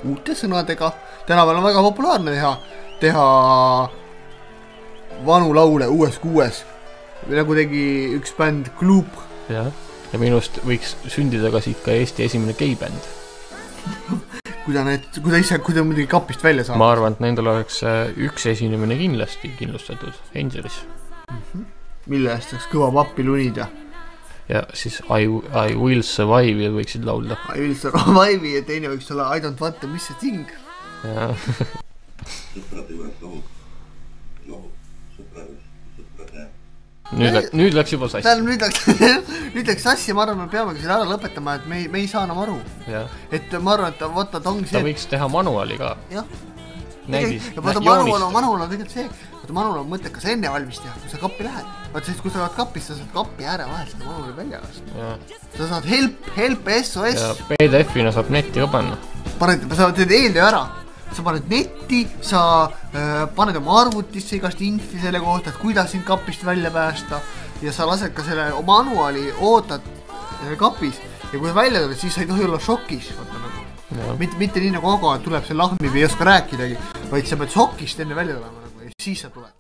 uute sõnadega. Tänapäeval on väga populaarne teha vanu laule uues. Nagu tegi üks bänd Gloop. Ja minust võiks sündida ka siit ka Eesti esimene geibänd. kui ta muidugi kapist välja saab. Ma arvan, et nendel oleks üks esinemine kindlasti kindlustatud Angelis. Mille eest oleks kõva pappi lunida? Ja siis I Will Survive võiksid laulda. I Will Survive ja teine võiks olla I Don't Want to Miss a Thing. Ja. Nüüd läks juba sassi. Nüüd läks sassi, ma arvan, me peamegi selle ära lõpetama, et me ei saa enam aru. Ja. Et ma arvan, et ta ongi see... Ta võiks teha manuali ka. Jah. Näidis. Manual on tegelikult see, et manual on mõttekas enne valmis teha, kui sa kappi lähed. Vaat siis, kui sa oled kapis, sa saad kappi ääre vahel seda manuali välja lasta. Sa saad help, SOS. Ja PDF-ina saab netti ka panna. Sa teed eeltöö ära. Sa paned netti, sa paned oma arvutisse igast infi selle kohta, et kuidas sind kapist välja päästa ja sa lased ka selle manuali, ootad kapis ja kui välja tuled, siis sa ei tohi olla šokis. Mitte nii nagu aga tuleb see lahmi või ei oska rääkidagi, vaid sa pead šokist enne välja tulema ja siis sa tuled.